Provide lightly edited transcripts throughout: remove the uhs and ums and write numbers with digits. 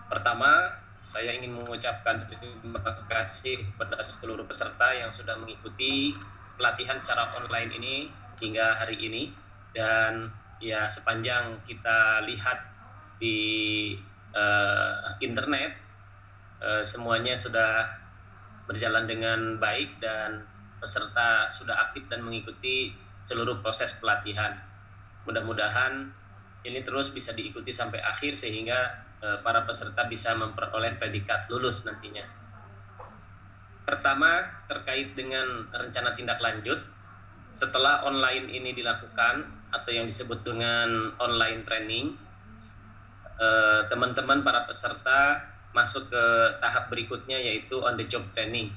Pertama, saya ingin mengucapkan terima kasih kepada seluruh peserta yang sudah mengikuti pelatihan secara online ini hingga hari ini. Dan ya, sepanjang kita lihat di internet, semuanya sudah berjalan dengan baik dan peserta sudah aktif dan mengikuti seluruh proses pelatihan. Mudah-mudahan ini terus bisa diikuti sampai akhir sehingga para peserta bisa memperoleh predikat lulus nantinya. Pertama, terkait dengan rencana tindak lanjut, setelah online ini dilakukan atau yang disebut dengan online training, teman-teman para peserta masuk ke tahap berikutnya, yaitu on the job training.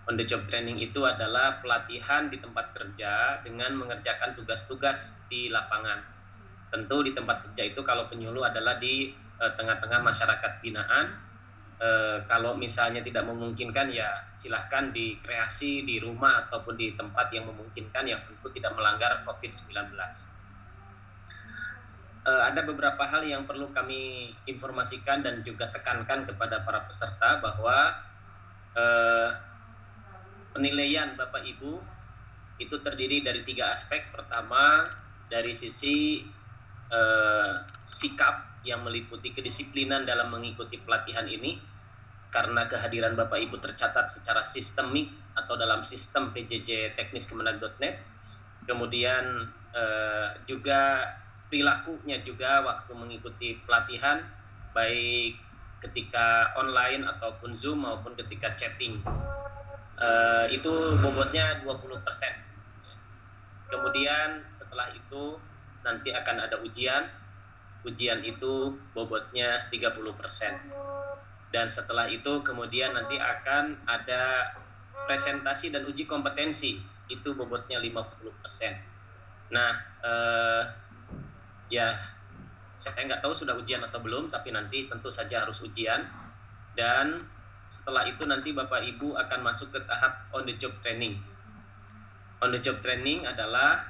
On the job training itu adalah pelatihan di tempat kerja dengan mengerjakan tugas-tugas di lapangan. Tentu di tempat kerja itu kalau penyuluh adalah di tengah-tengah masyarakat binaan. Kalau misalnya tidak memungkinkan, ya silahkan dikreasi di rumah ataupun di tempat yang memungkinkan, yang tentu tidak melanggar COVID-19. Ada beberapa hal yang perlu kami informasikan dan juga tekankan kepada para peserta bahwa penilaian Bapak Ibu itu terdiri dari 3 aspek. Pertama, dari sisi sikap yang meliputi kedisiplinan dalam mengikuti pelatihan ini, karena kehadiran Bapak Ibu tercatat secara sistemik atau dalam sistem PJJ Teknis Kemenag.net. Kemudian juga perilakunya juga waktu mengikuti pelatihan, baik ketika online ataupun Zoom maupun ketika chatting. Itu bobotnya 20%. Kemudian setelah itu nanti akan ada ujian. Ujian itu bobotnya 30%. Dan setelah itu kemudian nanti akan ada presentasi dan uji kompetensi. Itu bobotnya 50%. Nah, ya saya nggak tahu sudah ujian atau belum, tapi nanti tentu saja harus ujian. Dan setelah itu nanti Bapak Ibu akan masuk ke tahap on the job training. On the job training adalah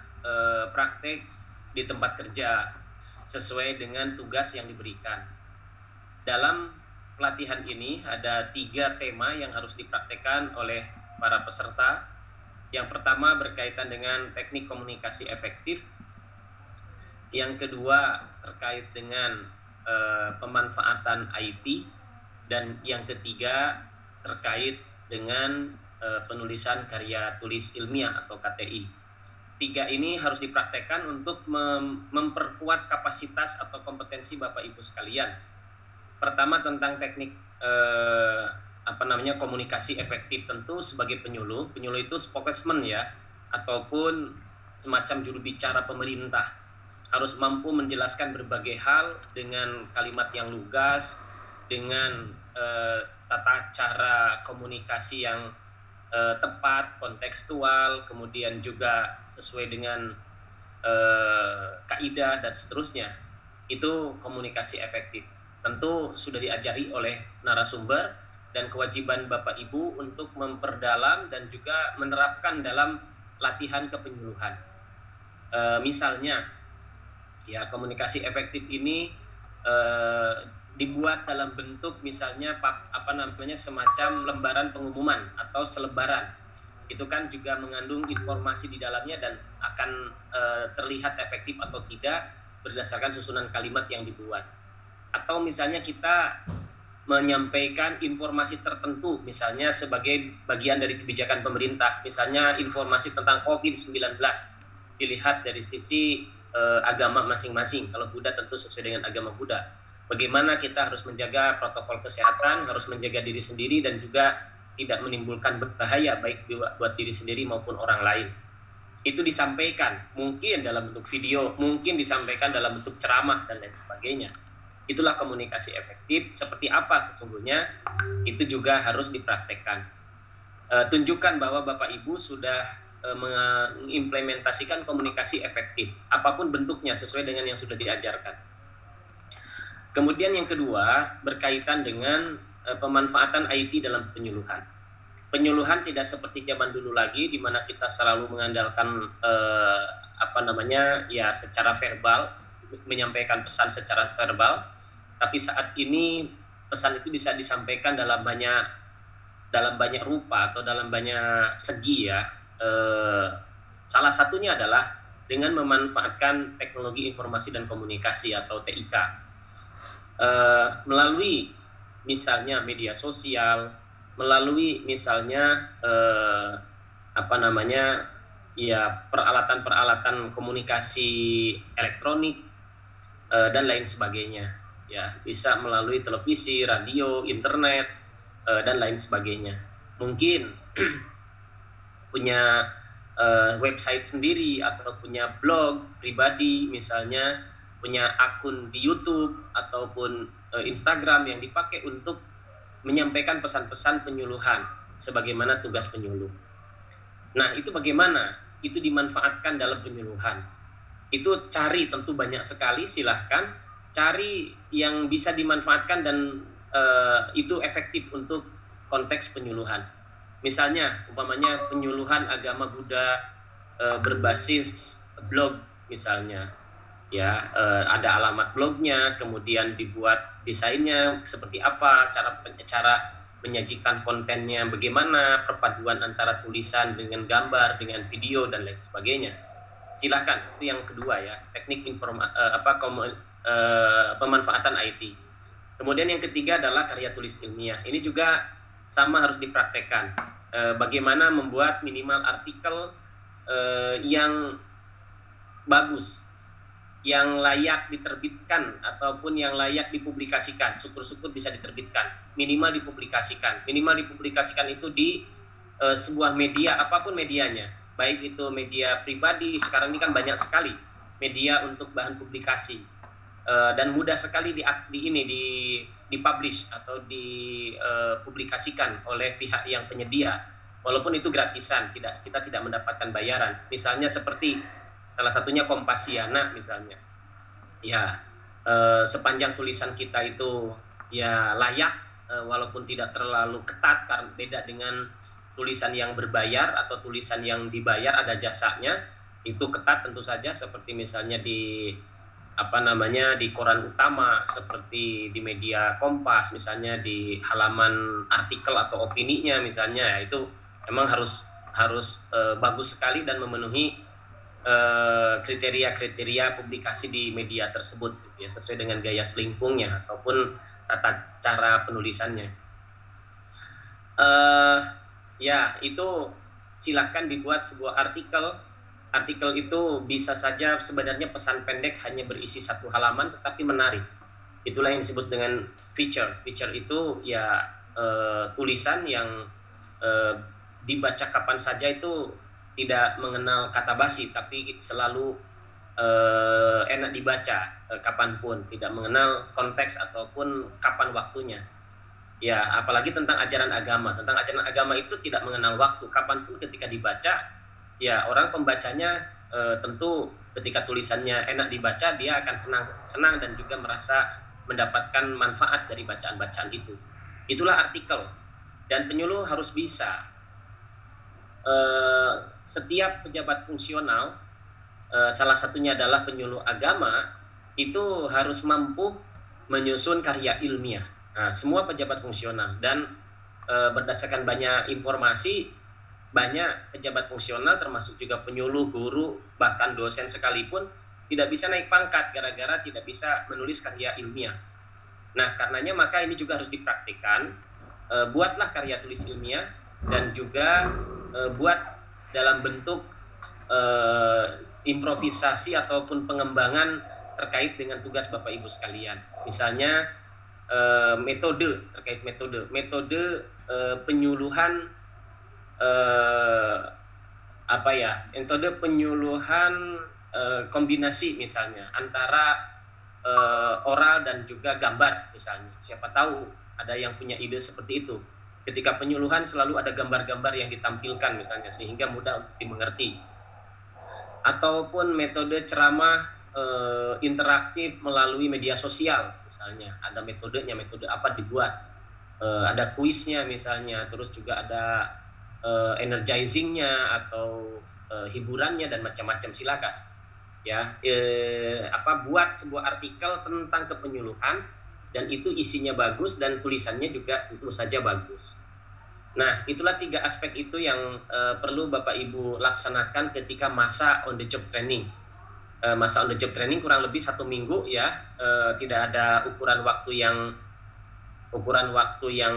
praktek di tempat kerja sesuai dengan tugas yang diberikan. Dalam pelatihan ini ada 3 tema yang harus dipraktekkan oleh para peserta. Yang pertama berkaitan dengan teknik komunikasi efektif. Yang kedua terkait dengan pemanfaatan IT. Dan yang ketiga terkait dengan penulisan karya tulis ilmiah atau KTI. 3 ini harus dipraktekkan untuk memperkuat kapasitas atau kompetensi Bapak Ibu sekalian. Pertama tentang teknik komunikasi efektif. Tentu sebagai penyuluh itu spokesman ya, ataupun semacam juru bicara pemerintah, harus mampu menjelaskan berbagai hal dengan kalimat yang lugas, dengan tata cara komunikasi yang tepat, kontekstual, kemudian juga sesuai dengan kaidah dan seterusnya. Itu komunikasi efektif. Tentu sudah diajari oleh narasumber, dan kewajiban Bapak Ibu untuk memperdalam dan juga menerapkan dalam latihan kepenyuluhan. Misalnya, ya komunikasi efektif ini dibuat dalam bentuk misalnya semacam lembaran pengumuman atau selebaran. Itu kan juga mengandung informasi di dalamnya dan akan terlihat efektif atau tidak berdasarkan susunan kalimat yang dibuat. Atau misalnya kita menyampaikan informasi tertentu, misalnya sebagai bagian dari kebijakan pemerintah, misalnya informasi tentang COVID-19, dilihat dari sisi agama masing-masing. Kalau Buddha tentu sesuai dengan agama Buddha. Bagaimana kita harus menjaga protokol kesehatan, harus menjaga diri sendiri dan juga tidak menimbulkan bahaya baik buat diri sendiri maupun orang lain. Itu disampaikan mungkin dalam bentuk video, mungkin disampaikan dalam bentuk ceramah dan lain sebagainya. Itulah komunikasi efektif. Seperti apa sesungguhnya, itu juga harus dipraktekkan. Tunjukkan bahwa Bapak Ibu sudah mengimplementasikan komunikasi efektif, apapun bentuknya sesuai dengan yang sudah diajarkan. Kemudian yang kedua berkaitan dengan pemanfaatan IT dalam penyuluhan. Penyuluhan tidak seperti zaman dulu lagi, di mana kita selalu mengandalkan secara verbal, menyampaikan pesan secara verbal. Tapi saat ini pesan itu bisa disampaikan dalam banyak rupa atau dalam banyak segi ya. Salah satunya adalah dengan memanfaatkan teknologi informasi dan komunikasi atau TIK, melalui misalnya media sosial, melalui misalnya ya peralatan-peralatan komunikasi elektronik dan lain sebagainya. Ya, bisa melalui televisi, radio, internet dan lain sebagainya. Mungkin punya website sendiri atau punya blog pribadi, misalnya punya akun di YouTube ataupun Instagram yang dipakai untuk menyampaikan pesan-pesan penyuluhan sebagaimana tugas penyuluh. Nah, itu bagaimana? Itu dimanfaatkan dalam penyuluhan. Itu cari, tentu banyak sekali, silahkan cari yang bisa dimanfaatkan dan itu efektif untuk konteks penyuluhan. Misalnya umpamanya penyuluhan agama Buddha berbasis blog misalnya, ya ada alamat blognya, kemudian dibuat desainnya seperti apa, cara menyajikan kontennya bagaimana, perpaduan antara tulisan dengan gambar dengan video dan lain sebagainya. Silahkan, itu yang kedua ya, teknik pemanfaatan IT. Kemudian yang ketiga adalah karya tulis ilmiah. Ini juga sama harus dipraktekkan. Bagaimana membuat minimal artikel yang bagus, yang layak diterbitkan ataupun yang layak dipublikasikan. Syukur-syukur bisa diterbitkan. Minimal dipublikasikan. Minimal dipublikasikan itu di sebuah media, apapun medianya. Baik itu media pribadi, sekarang ini kan banyak sekali media untuk bahan publikasi, dan mudah sekali dipublish atau dipublikasikan oleh pihak yang penyedia, walaupun itu gratisan, kita tidak mendapatkan bayaran. Misalnya seperti salah satunya Kompasiana misalnya, ya sepanjang tulisan kita itu ya layak, walaupun tidak terlalu ketat, karena beda dengan tulisan yang berbayar atau tulisan yang dibayar ada jasanya, itu ketat tentu saja, seperti misalnya di koran utama, seperti di media Kompas misalnya, di halaman artikel atau opininya misalnya, itu memang harus bagus sekali dan memenuhi kriteria-kriteria publikasi di media tersebut ya, sesuai dengan gaya selingkungnya ataupun tata cara penulisannya. Ya, itu silahkan dibuat sebuah artikel. Artikel itu bisa saja sebenarnya pesan pendek, hanya berisi 1 halaman tetapi menarik. Itulah yang disebut dengan feature. Feature itu ya tulisan yang dibaca kapan saja, itu tidak mengenal kata basi, tapi selalu enak dibaca kapanpun, tidak mengenal konteks ataupun kapan waktunya. Ya, apalagi tentang ajaran agama. Tentang ajaran agama itu tidak mengenal waktu, kapanpun ketika dibaca, ya orang pembacanya tentu ketika tulisannya enak dibaca, dia akan senang dan juga merasa mendapatkan manfaat dari bacaan-bacaan itu. Itulah artikel. Dan penyuluh harus bisa. Setiap pejabat fungsional, salah satunya adalah penyuluh agama, itu harus mampu menyusun karya ilmiah. Nah, semua pejabat fungsional, dan berdasarkan banyak informasi, banyak pejabat fungsional termasuk juga penyuluh, guru, bahkan dosen sekalipun tidak bisa naik pangkat gara-gara tidak bisa menulis karya ilmiah. Nah, karenanya maka ini juga harus dipraktikkan. Buatlah karya tulis ilmiah dan juga buat dalam bentuk improvisasi ataupun pengembangan terkait dengan tugas Bapak Ibu sekalian. Misalnya metode penyuluhan, metode penyuluhan kombinasi misalnya antara oral dan juga gambar misalnya. Siapa tahu ada yang punya ide seperti itu. Ketika penyuluhan selalu ada gambar-gambar yang ditampilkan misalnya, sehingga mudah untuk dimengerti. Ataupun metode ceramah interaktif melalui media sosial misalnya, ada metodenya, metode apa dibuat, ada kuisnya misalnya, terus juga ada energizingnya atau hiburannya dan macam-macam. Silakan ya, buat sebuah artikel tentang kepenyuluhan dan itu isinya bagus dan tulisannya juga tentu saja bagus. Nah, itulah 3 aspek itu yang perlu Bapak Ibu laksanakan ketika masa on the job training. Masa on the job training kurang lebih 1 minggu ya, tidak ada ukuran waktu yang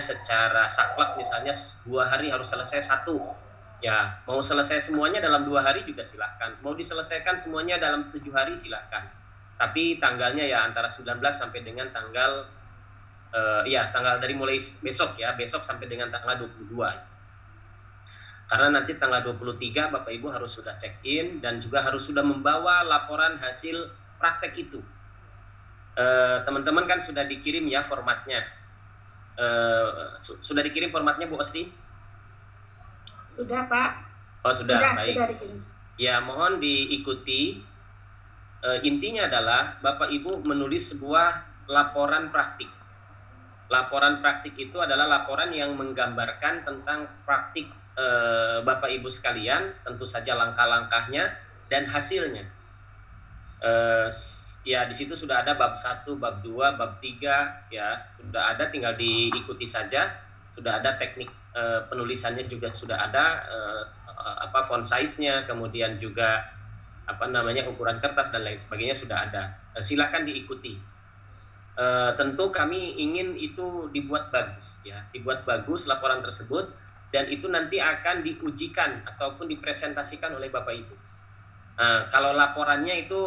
secara saklek, misalnya 2 hari harus selesai 1 ya. Mau selesai semuanya dalam 2 hari juga silahkan, mau diselesaikan semuanya dalam 7 hari silahkan, tapi tanggalnya ya antara 19 sampai dengan tanggal tanggal dari mulai besok ya, besok sampai dengan tanggal 22. Karena nanti tanggal 23 Bapak Ibu harus sudah check in dan juga harus sudah membawa laporan hasil praktek itu. Teman-teman kan sudah dikirim ya formatnya. Sudah dikirim formatnya Bu Osti? Sudah Pak. Oh sudah, baik. Sudah dikirim. Ya, mohon diikuti. Intinya adalah Bapak Ibu menulis sebuah laporan praktik. Laporan praktik itu adalah laporan yang menggambarkan tentang praktik Bapak Ibu sekalian, tentu saja langkah-langkahnya dan hasilnya. Ya, di situ sudah ada bab 1, bab 2, bab 3 ya, sudah ada, tinggal diikuti saja. Sudah ada teknik penulisannya juga sudah ada, font size-nya, kemudian juga ukuran kertas dan lain sebagainya sudah ada. Silakan diikuti. Tentu kami ingin itu dibuat bagus ya, dibuat bagus laporan tersebut, dan itu nanti akan diujikan ataupun dipresentasikan oleh Bapak Ibu. Kalau laporannya itu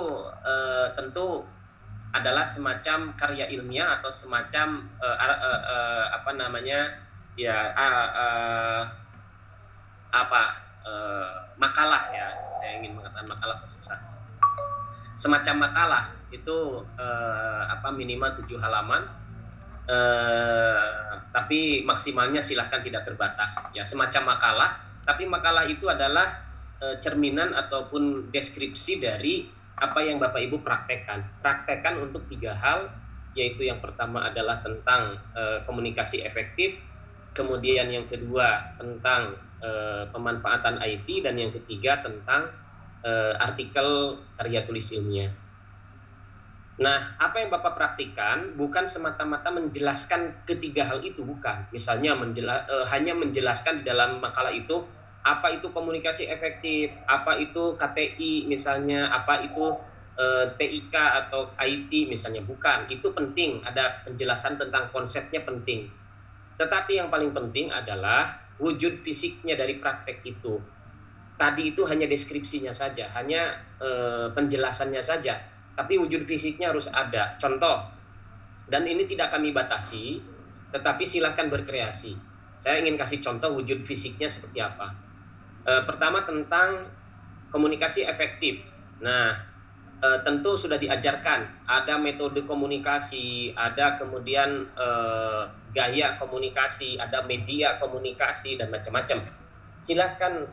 tentu adalah semacam karya ilmiah atau semacam makalah ya, saya ingin mengatakan makalah susah. Semacam makalah itu minimal 7 halaman, tapi maksimalnya silahkan tidak terbatas ya, semacam makalah. Tapi makalah itu adalah cerminan ataupun deskripsi dari apa yang Bapak Ibu praktekkan untuk 3 hal, yaitu yang pertama adalah tentang komunikasi efektif, kemudian yang kedua tentang pemanfaatan IT, dan yang ketiga tentang artikel karya tulis ilmiah. Nah, apa yang Bapak praktikan bukan semata-mata menjelaskan ketiga hal itu, bukan. Misalnya hanya menjelaskan di dalam makalah itu apa itu komunikasi efektif, apa itu KTI misalnya, apa itu TIK atau IT misalnya, bukan. Itu penting, ada penjelasan tentang konsepnya penting. Tetapi yang paling penting adalah wujud fisiknya dari praktek itu. Tadi itu hanya deskripsinya saja, hanya penjelasannya saja, tapi wujud fisiknya harus ada. Contoh, dan ini tidak kami batasi, tetapi silahkan berkreasi. Saya ingin kasih contoh wujud fisiknya seperti apa. Pertama tentang komunikasi efektif. Nah, tentu sudah diajarkan, ada metode komunikasi, ada kemudian gaya komunikasi, ada media komunikasi, dan macam-macam. Silahkan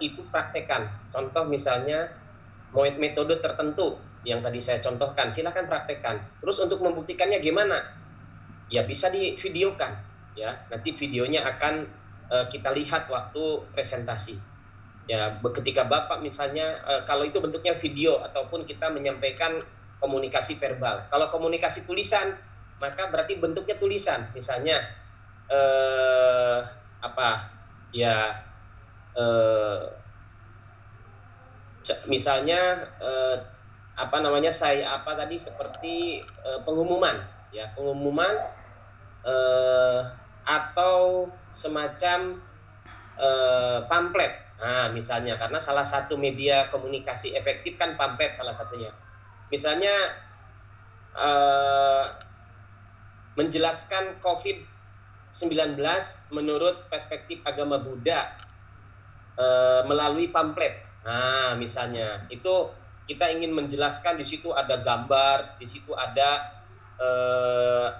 itu praktekkan. Contoh misalnya metode tertentu yang tadi saya contohkan, silahkan praktekkan. Terus untuk membuktikannya gimana? Ya bisa divideokan ya, nanti videonya akan kita lihat waktu presentasi ya. Ketika Bapak misalnya kalau itu bentuknya video ataupun kita menyampaikan komunikasi verbal. Kalau komunikasi tulisan, maka berarti bentuknya tulisan, misalnya seperti pengumuman ya, atau semacam pamflet. Nah, misalnya, karena salah satu media komunikasi efektif kan pamflet salah satunya. Misalnya menjelaskan COVID-19 menurut perspektif agama Buddha melalui pamflet. Nah, misalnya itu kita ingin menjelaskan, di situ ada gambar, di situ ada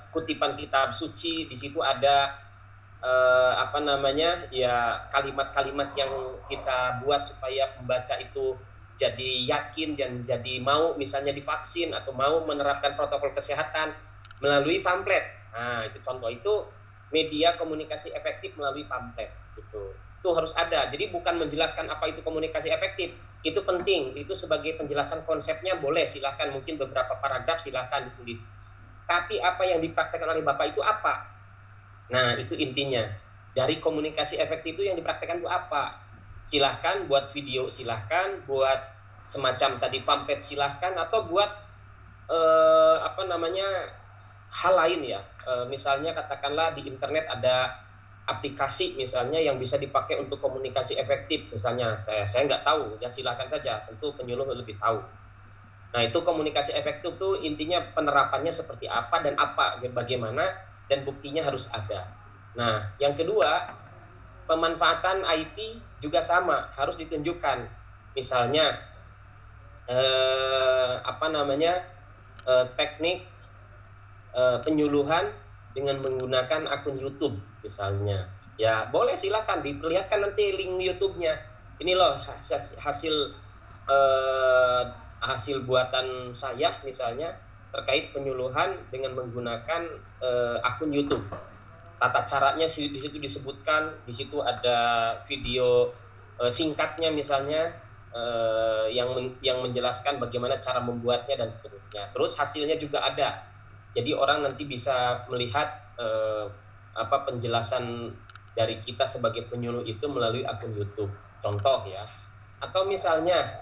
kutipan kitab suci, di situ ada kalimat-kalimat yang kita buat supaya pembaca itu jadi yakin dan jadi mau misalnya divaksin atau mau menerapkan protokol kesehatan melalui pamflet. Nah, itu contoh, itu media komunikasi efektif melalui pamflet gitu. Itu harus ada. Jadi bukan menjelaskan apa itu komunikasi efektif, Itu penting, itu sebagai penjelasan konsepnya boleh, silahkan, mungkin beberapa paragraf silahkan ditulis. Tapi apa yang dipraktekkan oleh Bapak itu apa? Nah, itu intinya. Dari komunikasi efektif itu yang dipraktekkan itu apa? Silahkan buat video, silahkan buat semacam tadi pamflet, silahkan, atau buat hal lain ya. Misalnya katakanlah di internet ada aplikasi misalnya yang bisa dipakai untuk komunikasi efektif, misalnya saya nggak tahu, ya silahkan saja, tentu penyuluh lebih tahu. Nah, itu komunikasi efektif tuh intinya penerapannya seperti apa dan apa, bagaimana, dan buktinya harus ada. Nah, yang kedua, pemanfaatan IT juga sama, harus ditunjukkan. Misalnya teknik penyuluhan dengan menggunakan akun YouTube misalnya. Ya, boleh silakan diperlihatkan nanti link YouTube-nya. Ini loh hasil buatan saya misalnya terkait penyuluhan dengan menggunakan akun YouTube. Tata caranya di situ disebutkan, di situ ada video singkatnya misalnya yang menjelaskan bagaimana cara membuatnya dan seterusnya. Terus hasilnya juga ada. Jadi orang nanti bisa melihat penjelasan dari kita sebagai penyuluh itu melalui akun YouTube. Contoh ya. Atau misalnya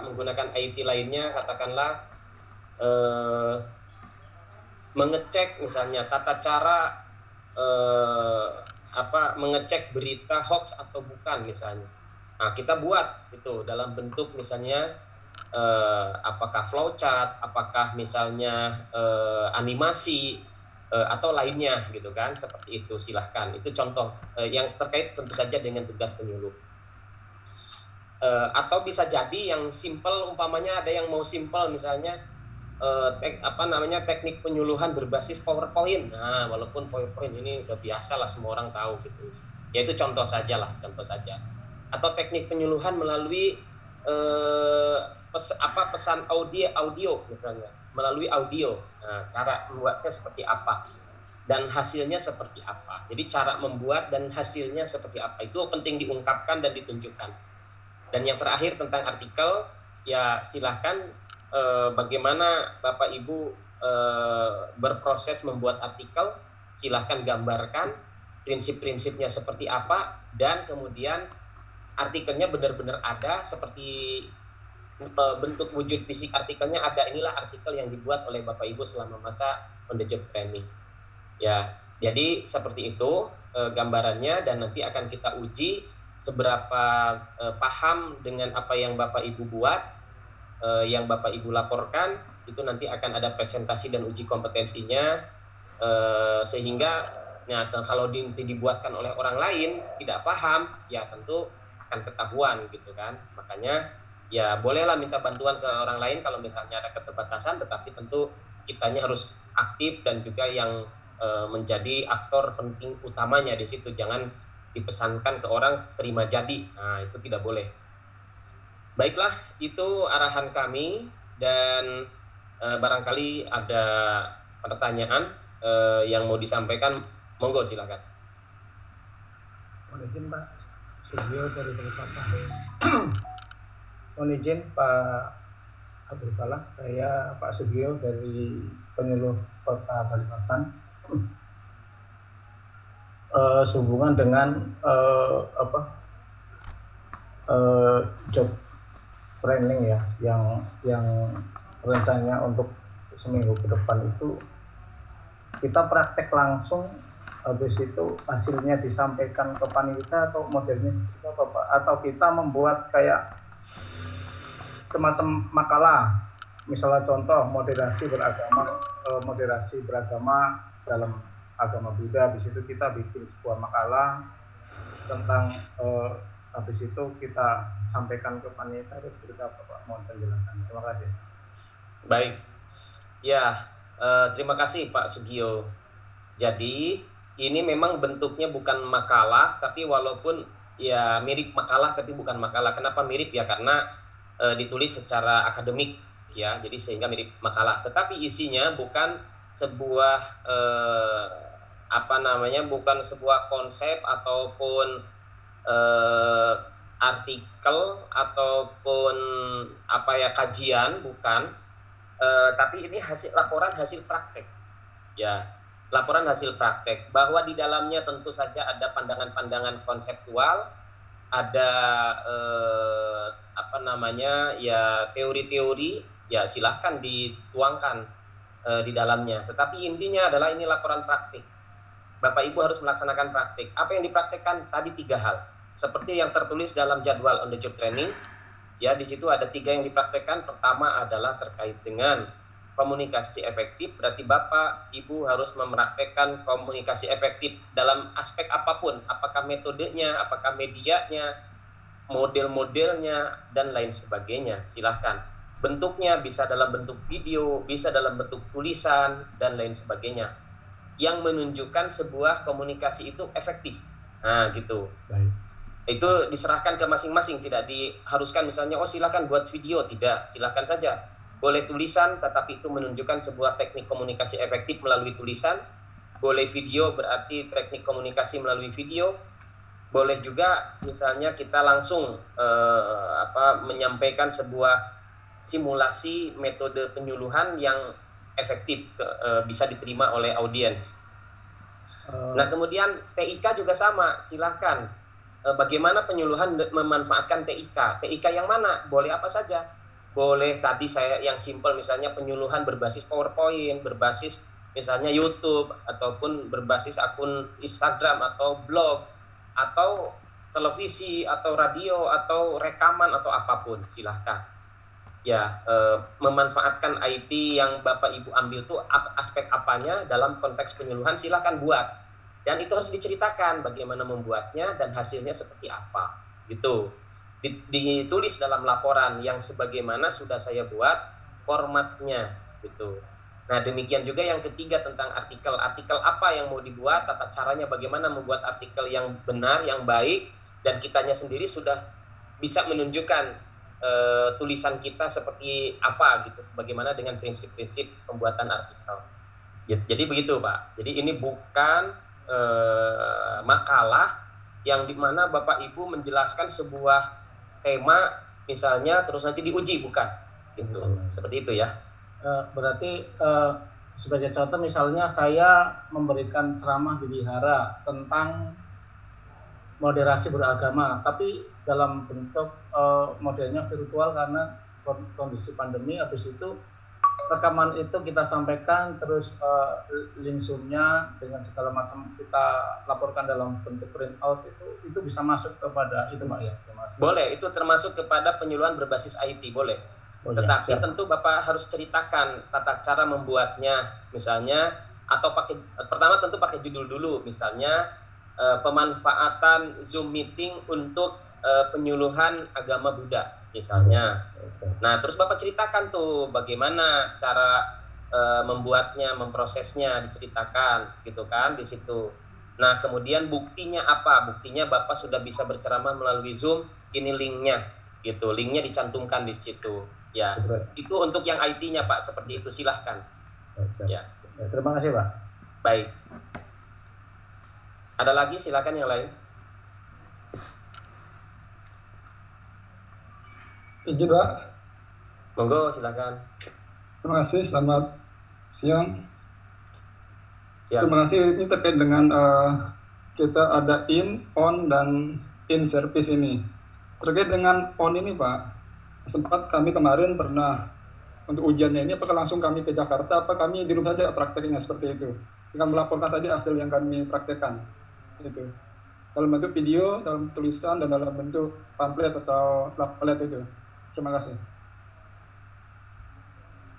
menggunakan IT lainnya, katakanlah mengecek misalnya tata cara mengecek berita hoax atau bukan misalnya. Nah, kita buat itu dalam bentuk misalnya apakah flowchart, apakah misalnya animasi atau lainnya gitu kan, seperti itu, silahkan. Itu contoh yang terkait tentu saja dengan tugas penyuluh. Atau bisa jadi yang simple, umpamanya ada yang mau simple misalnya teknik penyuluhan berbasis PowerPoint. Nah, walaupun PowerPoint ini udah biasa lah, semua orang tahu gitu. Ya itu contoh saja. Atau teknik penyuluhan melalui pesan audio misalnya, melalui audio. Nah, cara membuatnya seperti apa dan hasilnya seperti apa. Jadi cara membuat dan hasilnya seperti apa itu penting diungkapkan dan ditunjukkan. Dan yang terakhir tentang artikel, ya silahkan bagaimana Bapak Ibu berproses membuat artikel, silahkan gambarkan prinsip-prinsipnya seperti apa, dan kemudian artikelnya benar-benar ada, seperti bentuk wujud fisik artikelnya ada. Inilah artikel yang dibuat oleh Bapak Ibu selama masa on the job training. Ya, jadi seperti itu gambarannya, dan nanti akan kita uji seberapa paham dengan apa yang Bapak Ibu buat, yang Bapak Ibu laporkan. Itu nanti akan ada presentasi dan uji kompetensinya, sehingga kalau dibuatkan oleh orang lain tidak paham, ya tentu akan ketahuan gitu kan. Makanya ya bolehlah minta bantuan ke orang lain kalau misalnya ada keterbatasan, tetapi tentu kitanya harus aktif dan juga yang menjadi aktor penting utamanya di situ. Jangan dipesankan ke orang terima jadi. Nah, itu tidak boleh. Baiklah, itu arahan kami, dan barangkali ada pertanyaan yang mau disampaikan, monggo silakan. Mohon izin Pak Sugio dari Balikpapan. Mohon izin Pak Abdul Salah, saya Pak Sugio dari penyuluh Kota Balikpapan. Sehubungan dengan job training ya, yang rencananya untuk seminggu ke depan itu kita praktek langsung, habis itu hasilnya disampaikan ke panitia, atau modelnya seperti apa Pak? Atau kita membuat kayak semacam makalah, misalnya contoh moderasi beragama dalam agama Buddha, di situ kita bikin sebuah makalah tentang habis itu kita sampaikan ke panitia, itu seperti apa Pak? Mohon penjelasan. Terima kasih. Baik, ya terima kasih Pak Sugio. Jadi ini memang bentuknya bukan makalah, tapi walaupun ya mirip makalah tapi bukan makalah. Kenapa mirip? Ya karena ditulis secara akademik ya, jadi sehingga mirip makalah. Tetapi isinya bukan sebuah bukan sebuah konsep ataupun artikel ataupun apa ya kajian, bukan, tapi ini laporan hasil praktek, ya, laporan hasil praktek, bahwa di dalamnya tentu saja ada pandangan-pandangan konseptual, ada apa namanya ya teori-teori, ya silahkan dituangkan di dalamnya. Tetapi intinya adalah ini laporan praktik. Bapak Ibu harus melaksanakan praktik. Apa yang dipraktikkan tadi 3 hal. Seperti yang tertulis dalam jadwal on the job training, ya di situ ada 3 yang dipraktikkan. Pertama adalah terkait dengan komunikasi efektif. Berarti Bapak Ibu harus mempraktekkan komunikasi efektif dalam aspek apapun, apakah metodenya, apakah medianya, model-modelnya, dan lain sebagainya. Silahkan. Bentuknya bisa dalam bentuk video, bisa dalam bentuk tulisan, dan lain sebagainya, yang menunjukkan sebuah komunikasi itu efektif. Nah gitu. Baik. Itu diserahkan ke masing-masing, tidak diharuskan misalnya oh silahkan buat video, tidak, silahkan saja. Boleh tulisan tetapi itu menunjukkan sebuah teknik komunikasi efektif melalui tulisan. Boleh video berarti teknik komunikasi melalui video. Boleh juga misalnya kita langsung menyampaikan sebuah simulasi metode penyuluhan yang efektif, bisa diterima oleh audiens. Nah kemudian TIK juga sama, silahkan. Bagaimana penyuluhan memanfaatkan TIK? TIK yang mana? Boleh apa saja. Boleh tadi saya yang simpel misalnya penyuluhan berbasis PowerPoint, berbasis misalnya YouTube, ataupun berbasis akun Instagram atau blog, atau televisi, atau radio, atau rekaman, atau apapun, silahkan. Ya, memanfaatkan IT yang Bapak Ibu ambil itu aspek apanya dalam konteks penyuluhan, silahkan buat. Dan itu harus diceritakan bagaimana membuatnya dan hasilnya seperti apa, gitu. Ditulis dalam laporan yang sebagaimana sudah saya buat formatnya, gitu. Nah demikian juga yang ketiga tentang artikel apa yang mau dibuat, tata caranya bagaimana membuat artikel yang benar, yang baik, dan kitanya sendiri sudah bisa menunjukkan tulisan kita seperti apa gitu, sebagaimana dengan prinsip-prinsip pembuatan artikel. Jadi begitu Pak. Jadi ini bukan makalah yang dimana Bapak Ibu menjelaskan sebuah tema misalnya terus nanti diuji, bukan gitu. Seperti itu ya. Berarti sebagai contoh misalnya saya memberikan ceramah di wihara tentang moderasi beragama, tapi dalam bentuk modelnya virtual karena kondisi pandemi. Habis itu rekaman itu kita sampaikan, terus link Zoom-nya dengan segala macam kita laporkan dalam bentuk print out, itu bisa masuk kepada itu Pak ya? Boleh, itu termasuk kepada penyuluhan berbasis IT, boleh. Oh, tetapi ya, tentu Bapak harus ceritakan tata cara membuatnya misalnya, atau pertama tentu pakai judul dulu, misalnya pemanfaatan Zoom meeting untuk penyuluhan agama Buddha misalnya. Nah terus Bapak ceritakan tuh bagaimana cara membuatnya, memprosesnya, diceritakan gitu kan di situ. Nah kemudian buktinya apa? Buktinya Bapak sudah bisa berceramah melalui Zoom, ini linknya gitu, linknya dicantumkan di situ ya. Itu untuk yang IT-nya Pak, seperti itu, silahkan ya. Terima kasih Pak. Baik, ada lagi, silakan yang lain. Izin Pak. Monggo, silakan. Terima kasih, selamat siang. Siap. Terima kasih, ini terkait dengan kita ada in, on, dan in service ini. Terkait dengan on ini Pak, sempat kami kemarin pernah untuk ujiannya ini, apakah langsung kami ke Jakarta, apa kami di rumah saja prakteknya seperti itu, dengan melaporkan saja hasil yang kami praktekkan itu, dalam bentuk video, dalam tulisan, dan dalam bentuk pamflet atau pamflet itu. Terima kasih.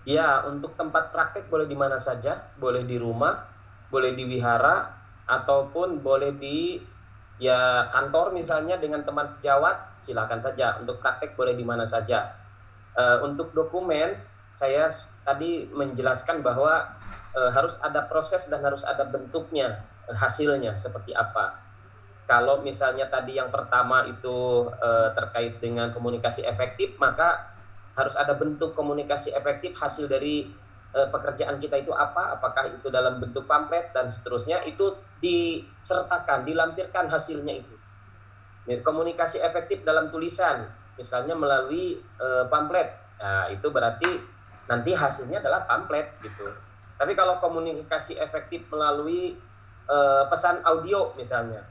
Ya, untuk tempat praktek boleh di mana saja, boleh di rumah, boleh di wihara, ataupun boleh di ya kantor misalnya dengan teman sejawat, silakan saja. Untuk praktek boleh di mana saja. Untuk dokumen, saya tadi menjelaskan bahwa harus ada proses dan harus ada bentuknya, hasilnya seperti apa. Kalau misalnya tadi yang pertama itu terkait dengan komunikasi efektif, maka harus ada bentuk komunikasi efektif, hasil dari pekerjaan kita itu apa, apakah itu dalam bentuk pamflet dan seterusnya, itu disertakan, dilampirkan hasilnya itu. Komunikasi efektif dalam tulisan, misalnya melalui pamflet. Nah, itu berarti nanti hasilnya adalah pamflet gitu. Tapi kalau komunikasi efektif melalui pesan audio misalnya,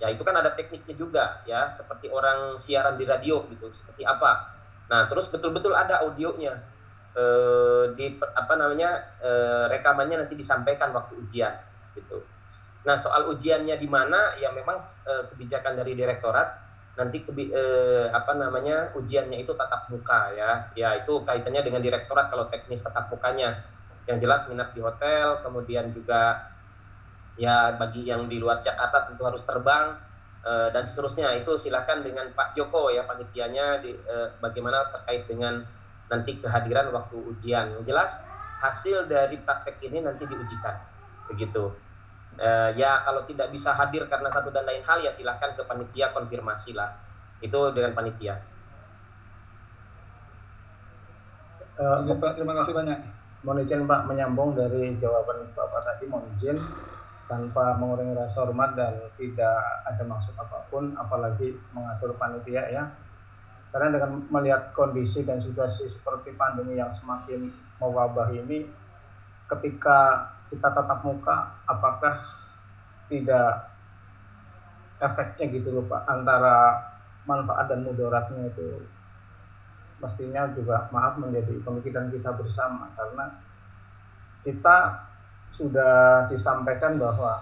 ya itu kan ada tekniknya juga ya, seperti orang siaran di radio gitu, seperti apa. Nah, terus betul-betul ada audionya, rekamannya nanti disampaikan waktu ujian gitu. Nah, soal ujiannya di mana, ya memang kebijakan dari direktorat nanti ujiannya itu tatap muka ya. Ya itu kaitannya dengan direktorat kalau teknis tatap mukanya. Yang jelas minat di hotel, kemudian juga ya bagi yang di luar Jakarta tentu harus terbang dan seterusnya. Itu silakan dengan Pak Joko ya panitianya bagaimana terkait dengan nanti kehadiran waktu ujian. Yang jelas hasil dari praktek ini nanti diujikan begitu. Ya kalau tidak bisa hadir karena satu dan lain hal ya silakan ke panitia konfirmasi lah. Itu dengan panitia. Pak, terima kasih banyak. Mohon izin Pak, menyambung dari jawaban Bapak tadi, mohon izin tanpa mengurangi rasa hormat dan tidak ada maksud apapun, apalagi mengatur panitia ya. Karena dengan melihat kondisi dan situasi seperti pandemi yang semakin mewabah ini, ketika kita tatap muka, apakah tidak efeknya gitu loh Pak, antara manfaat dan mudaratnya itu mestinya juga menjadi pemikiran kita bersama, karena kita sudah disampaikan bahwa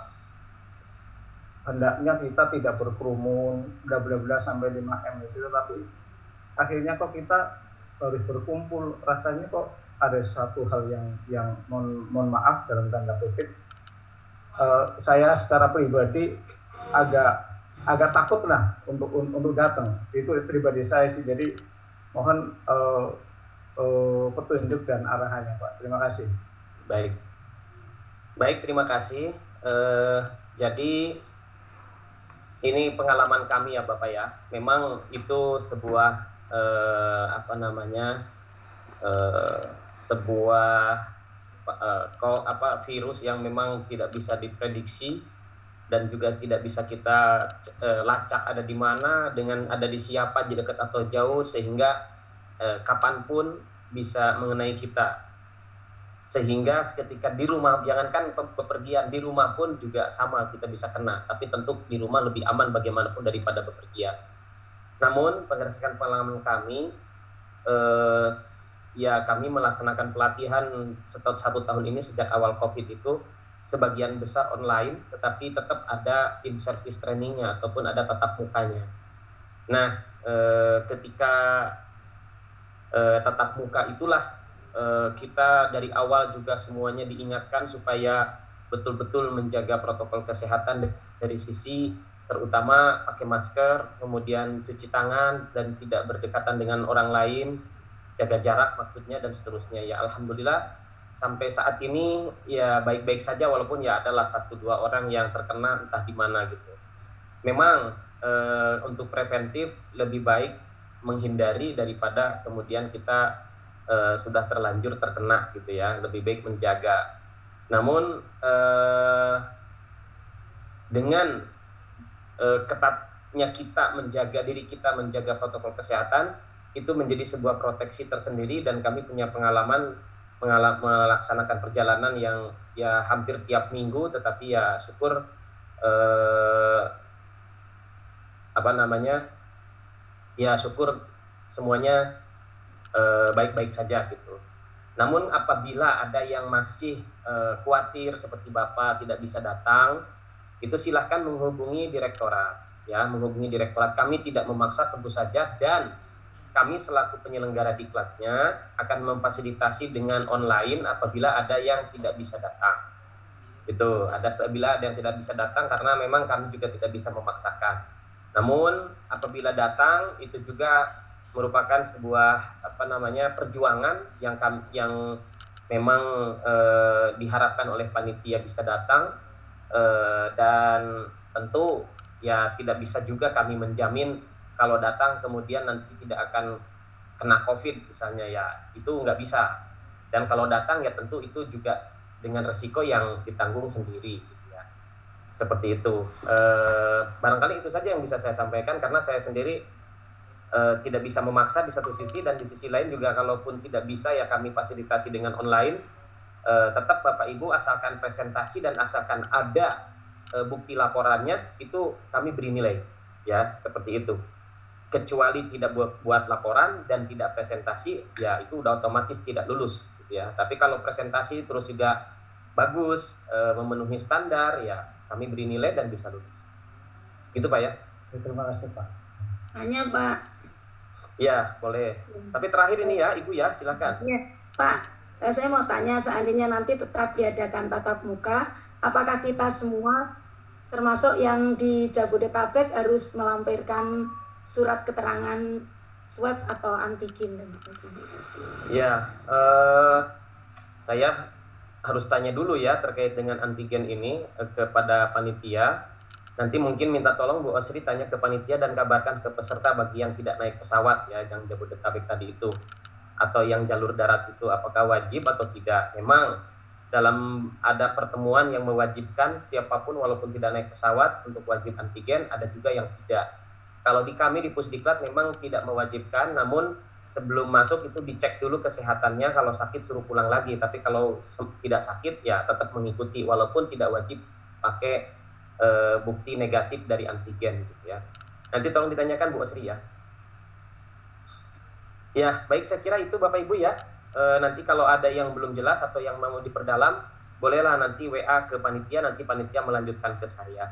hendaknya kita tidak berkerumun bla bla bla sampai 5M itu, tapi akhirnya kok kita harus berkumpul. Rasanya kok ada satu hal yang mohon maaf dalam tanda kutip, saya secara pribadi agak takut lah untuk datang. Itu pribadi saya sih. Jadi mohon petunjuk dan arahannya Pak. Terima kasih. Baik, terima kasih. Jadi ini pengalaman kami ya Bapak ya. Memang itu sebuah virus yang memang tidak bisa diprediksi dan juga tidak bisa kita lacak ada di mana, dengan ada di siapa, di dekat atau jauh, sehingga kapanpun bisa mengenai kita. Sehingga ketika di rumah, jangankan bepergian, di rumah pun juga sama kita bisa kena. Tapi tentu di rumah lebih aman bagaimanapun daripada bepergian. Namun berdasarkan pengalaman kami, ya kami melaksanakan pelatihan setelah 1 tahun ini sejak awal COVID itu sebagian besar online, tetapi tetap ada in-service trainingnya ataupun ada tatap mukanya. Nah, ketika tatap muka itulah kita dari awal juga semuanya diingatkan supaya betul-betul menjaga protokol kesehatan dari sisi terutama pakai masker, kemudian cuci tangan dan tidak berdekatan dengan orang lain, jaga jarak maksudnya dan seterusnya. Ya alhamdulillah sampai saat ini ya baik-baik saja, walaupun ya adalah 1-2 orang yang terkena entah di mana gitu. Memang untuk preventif lebih baik menghindari daripada kemudian kita sudah terlanjur terkena gitu ya. Lebih baik menjaga. Namun dengan ketatnya kita menjaga diri kita, menjaga protokol kesehatan, itu menjadi sebuah proteksi tersendiri. Dan kami punya pengalaman melaksanakan perjalanan yang ya hampir tiap minggu, tetapi ya syukur syukur semuanya baik-baik saja gitu. Namun apabila ada yang masih khawatir seperti Bapak tidak bisa datang, itu silahkan menghubungi direktorat ya, menghubungi direktorat. Kami tidak memaksa tentu saja, dan kami selaku penyelenggara diklatnya akan memfasilitasi dengan online apabila ada yang tidak bisa datang. Apabila ada yang tidak bisa datang, karena memang kami juga tidak bisa memaksakan. Namun apabila datang itu juga merupakan sebuah perjuangan yang memang diharapkan oleh panitia bisa datang, dan tentu ya tidak bisa juga kami menjamin kalau datang kemudian nanti tidak akan kena COVID misalnya, ya itu nggak bisa. Dan kalau datang ya tentu itu juga dengan resiko yang ditanggung sendiri gitu ya. Seperti itu. Barangkali itu saja yang bisa saya sampaikan, karena saya sendiri tidak bisa memaksa di satu sisi, dan di sisi lain juga kalaupun tidak bisa ya kami fasilitasi dengan online. Tetap Bapak Ibu asalkan presentasi dan asalkan ada bukti laporannya, itu kami beri nilai, ya seperti itu. Kecuali tidak buat laporan dan tidak presentasi, ya itu udah otomatis tidak lulus, gitu ya. Tapi kalau presentasi terus juga bagus, memenuhi standar, ya kami beri nilai dan bisa lulus. Gitu Pak ya. Terima kasih Pak. Hanya Pak. Ya boleh. Tapi terakhir ini ya Ibu ya, silakan. Ya, Pak, saya mau tanya, seandainya nanti tetap diadakan tatap muka, apakah kita semua termasuk yang di Jabodetabek harus melampirkan surat keterangan swab atau antigen dan sebagainya? Ya, saya harus tanya dulu ya terkait dengan antigen ini kepada panitia. Nanti mungkin minta tolong Bu Osri tanya ke panitia dan kabarkan ke peserta bagi yang tidak naik pesawat ya, yang Jabodetabek tadi itu, atau yang jalur darat itu, apakah wajib atau tidak. Memang dalam ada pertemuan yang mewajibkan siapapun walaupun tidak naik pesawat untuk wajib antigen, ada juga yang tidak. Kalau di kami di Pusdiklat memang tidak mewajibkan, namun sebelum masuk itu dicek dulu kesehatannya, kalau sakit suruh pulang lagi, tapi kalau tidak sakit ya tetap mengikuti walaupun tidak wajib pakai bukti negatif dari antigen gitu ya. Nanti tolong ditanyakan Bu Osri ya. Ya, baik, saya kira itu Bapak Ibu ya. Nanti kalau ada yang belum jelas atau yang mau diperdalam, bolehlah nanti WA ke panitia, nanti panitia melanjutkan ke saya.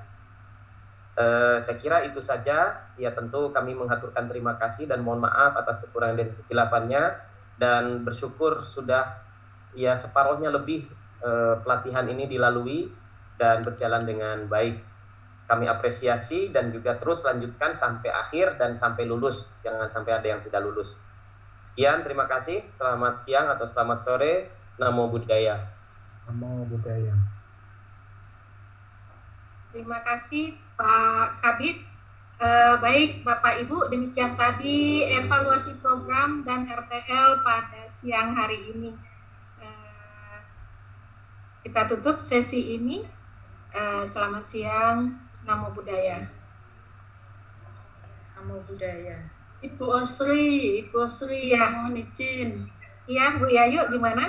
Saya kira itu saja. Ya tentu kami mengaturkan terima kasih dan mohon maaf atas kekurangan dan kekhilaafannya, dan bersyukur sudah ya separuhnya lebih pelatihan ini dilalui dan berjalan dengan baik. Kami apresiasi dan juga terus lanjutkan sampai akhir dan sampai lulus. Jangan sampai ada yang tidak lulus. Sekian, terima kasih. Selamat siang atau selamat sore. Namo Buddhaya. Namo Buddhaya. Terima kasih Pak Kabid. Baik Bapak Ibu, demikian tadi evaluasi program dan RTL pada siang hari ini. Kita tutup sesi ini. Selamat siang, Namo Buddhaya. Namo Buddhaya. Ibu Osri ya. Mohon izin. Iya Bu Yayu, gimana?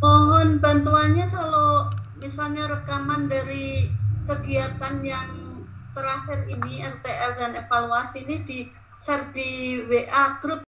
Mohon bantuannya kalau misalnya rekaman dari kegiatan yang terakhir ini RTL dan evaluasi ini di share di WA grup